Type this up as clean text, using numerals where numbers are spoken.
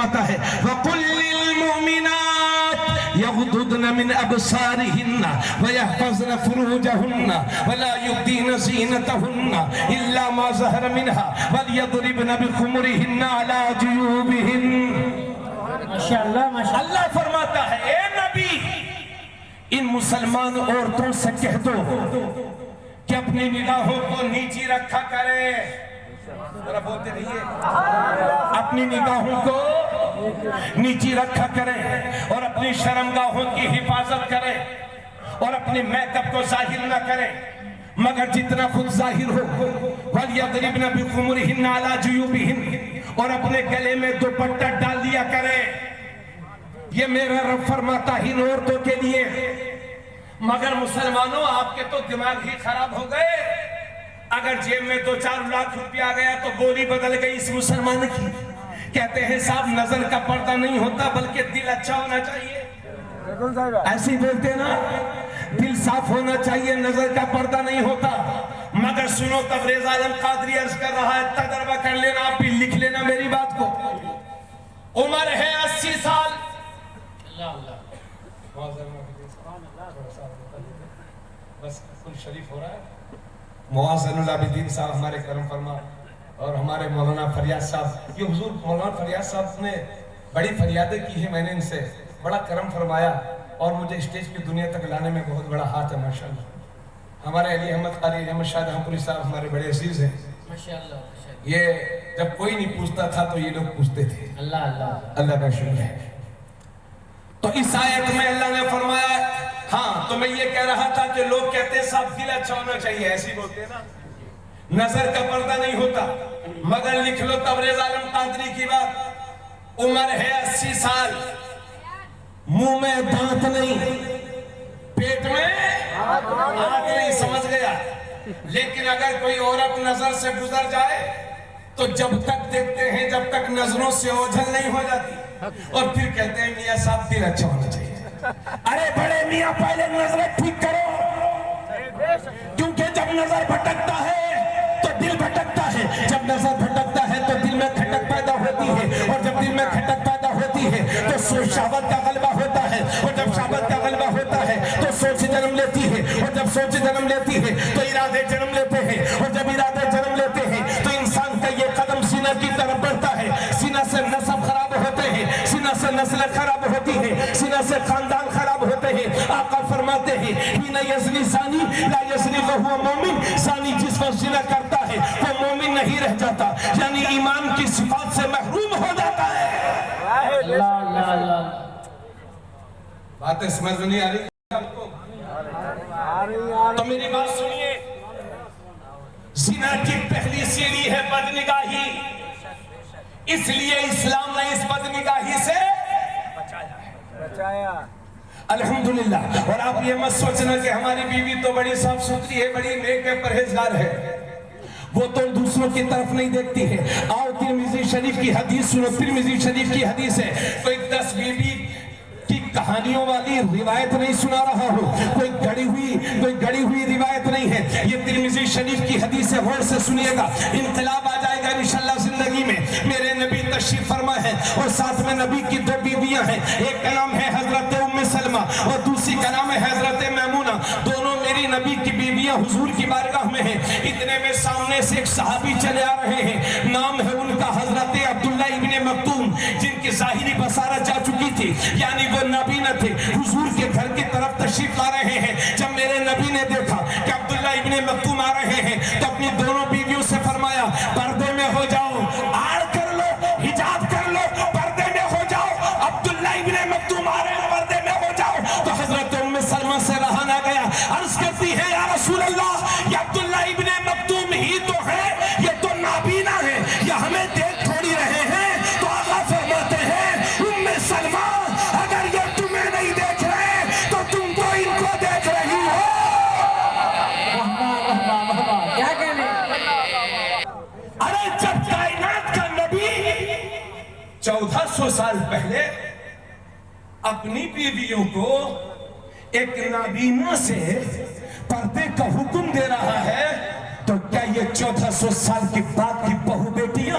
فرماتا ہے وَقُلْ لِلْمُؤْمِنَاتِ يَغْضُضْنَ مِنْ أَبْصَارِهِنَّ وَيَحْفَظْنَ فُرُوجَهُنَّ وَلَا يُبْدِينَ زِينَتَهُنَّ إِلَّا مَا ظَهَرَ مِنْهَا وَلْيَضْرِبْنَ بِخُمُرِهِنَّ عَلَى جُيُوبِهِنَّ ماشاءاللہ اللہ فرماتا ہے اے نبی ان مسلمان عورتوں سے کہہ دو کہ اپنی نگاہوں کو نیچی رکھا کرے ذرا بولتے رہیے اپنی نگاہوں کو نیچی رکھا کریں اور اپنی شرمگاہوں کی حفاظت کریں اور اپنے میک اپ کو ظاہر نہ کریں مگر جتنا خود ظاہر ہو وَلْيَضْرِبْنَ بِخُمُرِهِنَّ عَلَى جُيُوبِهِنَّ اور اپنے گلے میں دوپٹہ ڈال لیا کریں یہ میرا رب فرماتا ہے ان عورتوں کے لیے مگر مسلمانوں آپ کے تو دماغ ہی خراب ہو گئے اگر جیب میں 2-4 لاکھ روپیہ آ گیا تو بولی بدل گئی اس مسلمان کی کہتے ہیں صاحب نظر کا پردہ نہیں ہوتا بلکہ دل اچھا ہونا چاہیے ایسی بولتے نا دل صاف ہونا چاہیے نظر کا پردہ نہیں ہوتا مگر سنو تبریز عالم قادری عرض کر رہا ہے تجربہ کر لینا آپ بھی لکھ لینا میری بات کو عمر ہے 80 سال بس کل شریف ہو رہا ہے معاذ العابدین صاحب ہمارے کرم فرما اور ہمارے مولانا فریاد صاحب یہ حضور مولانا فریاد صاحب نے بڑی فریادیں کی ہیں میں نے ان سے بڑا کرم فرمایا اور مجھے اسٹیج کی دنیا تک لانے میں بہت بڑا ہاتھ ہے ماشاءاللہ ہمارے علی احمد قاری احمد شاہ جہاں پوری صاحب ہمارے بڑے عزیز ہیں یہ جب کوئی نہیں پوچھتا تھا تو یہ لوگ پوچھتے تھے اللہ کا شکر ہے تو اس آیت میں اللہ نے فرمایا ہاں تو میں یہ کہہ رہا تھا کہ لوگ کہتے ہیں صاحب دل اچھا ہونا چاہیے ایسی بولتے ہیں نا نظر کا پردہ نہیں ہوتا مگر لکھ لو تبریز عالم قادری کی بات عمر ہے 80 سال منہ میں دانت نہیں پیٹ میں آگ نہیں سمجھ گیا لیکن اگر کوئی عورت نظر سے گزر جائے تو جب تک دیکھتے ہیں جب تک نظروں سے اوجھل نہیں ہو جاتی اور پھر کہتے ہیں میاں صاحب دل اچھا ہونا چاہیے ارے بڑے میاں پہلے نظر ٹھیک کرو کیونکہ جب نظر بھٹکتا ہے تو دل بھٹکتا ہے جب نظر بھٹکتا ہے تو دل میں کھٹک پیدا ہوتی ہے اور جب دل میں کھٹک پیدا ہوتی ہے تو شہوت کا غلبہ ہوتا ہے اور جب شہوت کا غلبہ ہوتا ہے تو سوچ جنم لیتی ہے اور جب سوچ جنم لیتی ہے تو ارادے جنم لیتے ہیں اور جب ارادے جنم لیتے ہیں تو انسان کا یہ قدم سینہ کی طرف بڑھتا ہے سینہ سے نسب خراب ہوتے ہیں سینہ سے نسل خراب ہوتی ہے سینہ سے خاندان خراب ہوتے ہیں آقا فرماتے ہیں ہی نہ یزنی ثانی لا یزنی وہو مومن ثانی جس وقت زنا کرتا ہے وہ مومن نہیں رہ جاتا یعنی ایمان کی صفات سے محروم ہو جاتا ہے باتیں سمجھ نہیں آ رہی تو میری بات سنیے زنا کی پہلی سیڑھی ہے بدنگاہی اس لیے اسلام نے اس بدنگاہی سے بچایا الحمدللہ اور آپ یہ مت سوچنا کہ ہماری بیوی تو بڑی صاف ستھری ہے بڑی نیک ہے پرہیزگار ہے وہ تو دوسروں کی طرف نہیں دیکھتی ہے آؤ ترمذی شریف کی حدیث سنو ترمذی شریف کی حدیث ہے کوئی 10 بیوی کی کہانیوں والی روایت نہیں سنا رہا ہو کوئی گڑی ہوئی روایت نہیں ہے یہ ترمذی شریف کی حدیث ہے غور سے سنیے گا انقلاب آ جائے گا انشاءاللہ زندگی میں میرے نبی تشریف فرما ہے اور ساتھ میں نبی کی 2 بیویاں ہیں ایک کا نام ہے حضرت ام سلمہ اور دوسری کا نام ہے حضرت میمونہ دونوں میری نبی کی بیویاں حضور کی بارگاہ میں ہیں اتنے میں سامنے سے ایک صحابی چلے آ رہے ہیں نام ہے ان کا حضرت عبداللہ ابن مکتوم جن کی ظاہری بصارت جا چکی تھی یعنی وہ نبی نہ تھے حضور کے گھر کی طرف تشریف لا رہے ہیں جب میرے نبی نے دیکھا کہ عبداللہ ابن مکتوم آ رہے ہیں تو اپنی دونوں بیویوں سے فرمایا پردے میں ہو جاؤ آڑ کر لو حجاب کر لو پردے میں ہو جاؤ عبداللہ ابن مکتوم آ رہے ہیں پردے میں ہو جاؤ تو حضرت ام سلمہ سے رہا نہ گیا عرض کرتی ہے یا رسول اللہ یہ عبداللہ ابن مکتوم ہی تو ہے یہ تو نابینا ہے یہ ہمیں دیکھ تھوڑی رہے ہیں تو آقا فرماتے ہیں ام سلمہ اگر یہ تمہیں نہیں دیکھ رہے تو تم تو ان کو دیکھ رہی ہو کیا کہنے ارے جب کائنات کا نبی 1400 سال پہلے اپنی بیویوں کو ایک نابینا سے پردے کا حکم دے رہا ہے تو کیا یہ 1400 سال کی بعد کی بہو بیٹیاں